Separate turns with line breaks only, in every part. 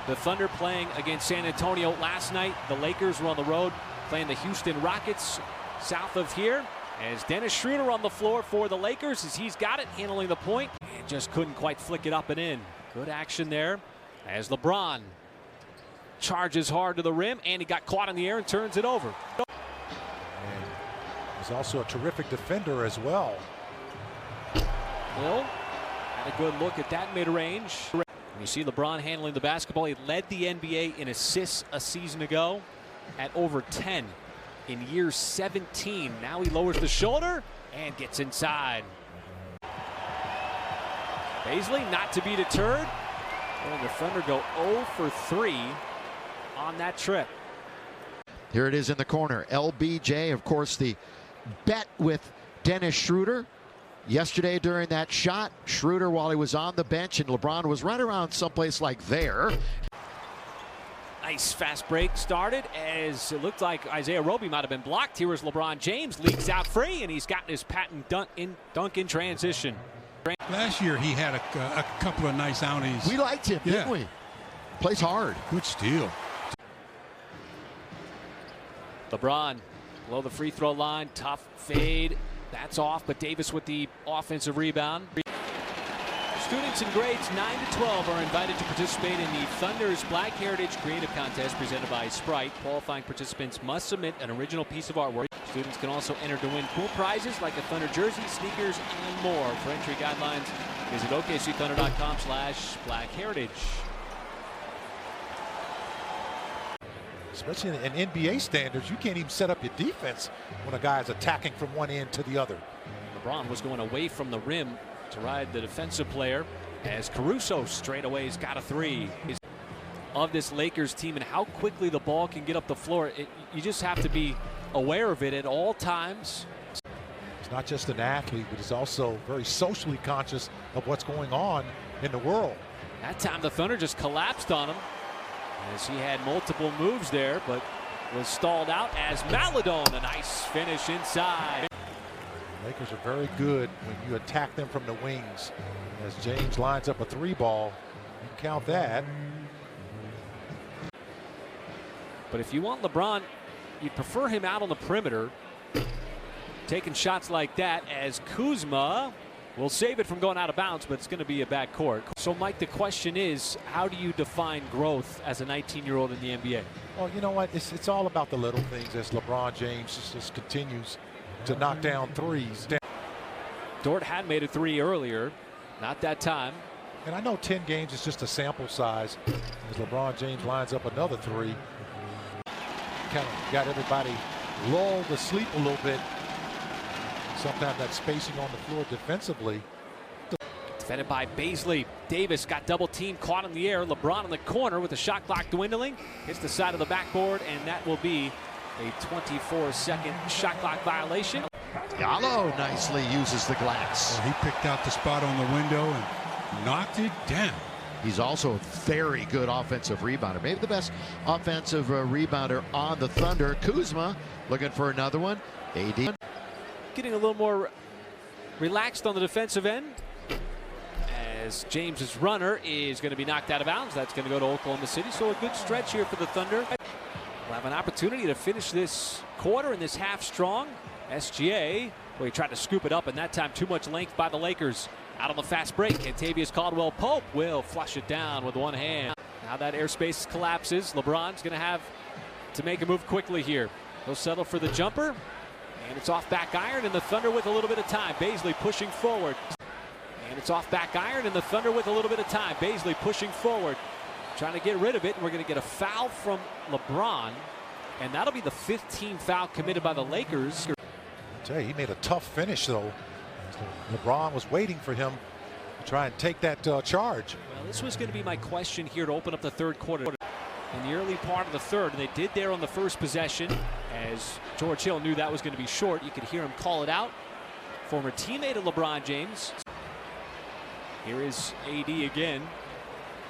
The Thunder playing against San Antonio last night. The Lakers were on the road playing the Houston Rockets south of here. As Dennis Schroeder on the floor for the Lakers as he's got it, handling the point, and just couldn't quite flick it up and in. Good action there as LeBron charges hard to the rim, and he got caught in the air and turns it over.
And he's also a terrific defender as well.
Hill had a good look at that mid-range. You see LeBron handling the basketball. He led the NBA in assists a season ago at over 10 in year 17. Now he lowers the shoulder and gets inside. Bazley not to be deterred. And the Thunder go 0 for 3 on that trip.
Here it is in the corner. LBJ, of course, the bet with Dennis Schroeder. Yesterday during that shot, Schroeder, while he was on the bench, and LeBron was right around someplace like there.
Nice fast break started as it looked like Isaiah Roby might have been blocked. Here was LeBron James, leaks out free, and he's gotten his patent dunk in transition.
Last year he had a couple of nice outings.
We liked him, didn't we? Plays hard.
Good steal.
LeBron below the free throw line, tough fade. That's off, but Davis with the offensive rebound. Students in grades 9 to 12 are invited to participate in the Thunder's Black Heritage Creative Contest presented by Sprite. Qualifying participants must submit an original piece of artwork. Students can also enter to win cool prizes like a Thunder jersey, sneakers, and more. For entry guidelines, visit OKCThunder.com/blackheritage.
Especially in NBA standards, you can't even set up your defense when a guy is attacking from one end to the other.
LeBron was going away from the rim to ride the defensive player as Caruso straightaway's got a three. Of this Lakers team and how quickly the ball can get up the floor, you just have to be aware of it at all times.
He's not just an athlete, but he's also very socially conscious of what's going on in the world.
That time the Thunder just collapsed on him as he had multiple moves there, but was stalled out as Maledon, a nice finish inside.
The Lakers are very good when you attack them from the wings. As James lines up a three ball, you count that.
But if you want LeBron, you'd prefer him out on the perimeter, taking shots like that, as Kuzma will save it from going out of bounds, but it's going to be a back court. So, Mike, the question is, how do you define growth as a 19-year-old in the NBA?
Well, you know what? It's all about the little things as LeBron James just continues to knock down threes.
Dort had made a three earlier, not that time.
And I know 10 games is just a sample size as LeBron James lines up another three. Kind of got everybody lulled to sleep a little bit. Sometimes that spacing on the floor defensively.
Defended by Bazley. Davis got double teamed, caught in the air. LeBron in the corner with the shot clock dwindling. Hits the side of the backboard, and that will be a 24-second shot clock violation.
Gallo nicely uses the glass.
Well, he picked out the spot on the window and knocked it down.
He's also a very good offensive rebounder. Maybe the best offensive rebounder on the Thunder. Kuzma looking for another one. AD
getting a little more relaxed on the defensive end as James's runner is going to be knocked out of bounds. That's going to go to Oklahoma City. So a good stretch here for the Thunder. We'll have an opportunity to finish this quarter and this half strong. SGA, well, he tried to scoop it up, and that time too much length by the Lakers. Out on the fast break, Kentavious Caldwell-Pope will flush it down with one hand. Now that airspace collapses, LeBron's going to have to make a move quickly here. He'll settle for the jumper, and it's off back iron, and the Thunder with a little bit of time. Bazley pushing forward, and it's off back iron, and the Thunder with a little bit of time. Bazley pushing forward, trying to get rid of it, and we're going to get a foul from LeBron, and that'll be the 15th foul committed by the Lakers.
I tell you, he made a tough finish, though. LeBron was waiting for him to try and take that charge.
Well, this was going to be my question here to open up the third quarter. In the early part of the third, and they did there on the first possession, as George Hill knew that was going to be short. You could hear him call it out. Former teammate of LeBron James. Here is AD again.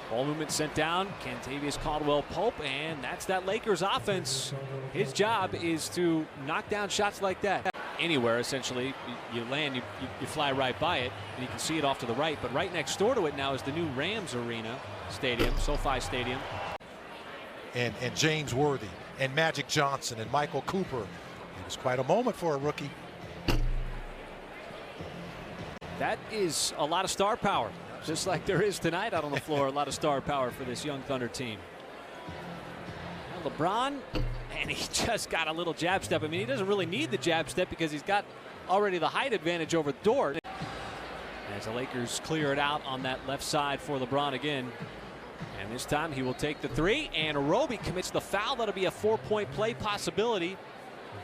Ball movement sent down. Kentavious Caldwell-Pope, and that's that Lakers offense. His job is to knock down shots like that. Anywhere, essentially, you land, you fly right by it, and you can see it off to the right. But right next door to it now is the new Rams Arena Stadium, SoFi Stadium.
and James Worthy and Magic Johnson and Michael Cooper. It was quite a moment for a rookie.
That is a lot of star power, just like there is tonight out on the floor. A lot of star power for this young Thunder team. Now LeBron, and he just got a little jab step. I mean, he doesn't really need the jab step because he's got already the height advantage over Dort. As the Lakers clear it out on that left side for LeBron again. And this time he will take the three, and REB commits the foul. That'll be a 4-point play possibility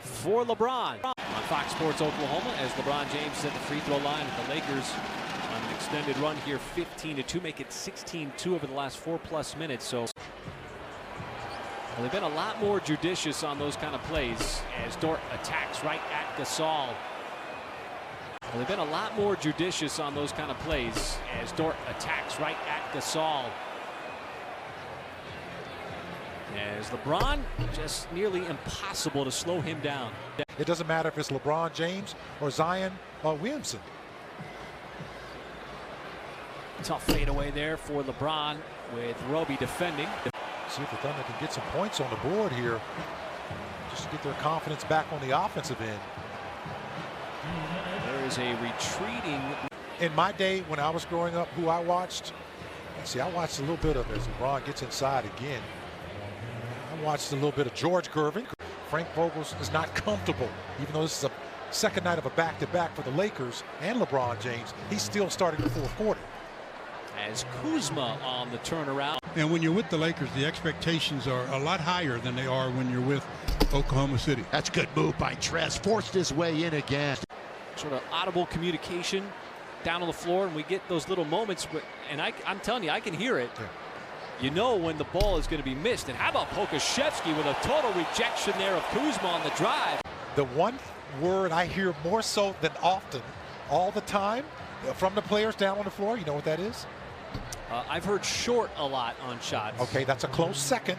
for LeBron. On Fox Sports Oklahoma, as LeBron James is at the free throw line, with the Lakers on an extended run here, 15-2, make it 16-2 over the last 4+ minutes. So well, they've been a lot more judicious on those kind of plays as Dort attacks right at Gasol. Well, they've been a lot more judicious on those kind of plays as Dort attacks right at Gasol. As LeBron, just nearly impossible to slow him down.
It doesn't matter if it's LeBron James or Zion Williamson.
Tough fadeaway there for LeBron with REB defending.
See if the Thunder can get some points on the board here, just to get their confidence back on the offensive end.
There is a retreating.
In my day when I was growing up, who I watched, see, I watched a little bit of it as LeBron gets inside again. I watched a little bit of George Gervin. Frank Vogels is not comfortable, even though this is a second night of a back-to-back for the Lakers and LeBron James. He's still starting the fourth quarter.
As Kuzma on the turnaround.
And when you're with the Lakers, the expectations are a lot higher than they are when you're with Oklahoma City.
That's a good move by Trez. Forced his way in again.
Sort of audible communication down on the floor, and we get those little moments. And I'm telling you, I can hear it.
Yeah.
You know when the ball is going to be missed. And how about Pokashevsky with a total rejection there of Kuzma on the drive?
The one word I hear more so than often, all the time, from the players down on the floor, you know what that is?
I've heard short a lot on shots.
Okay, that's a close second.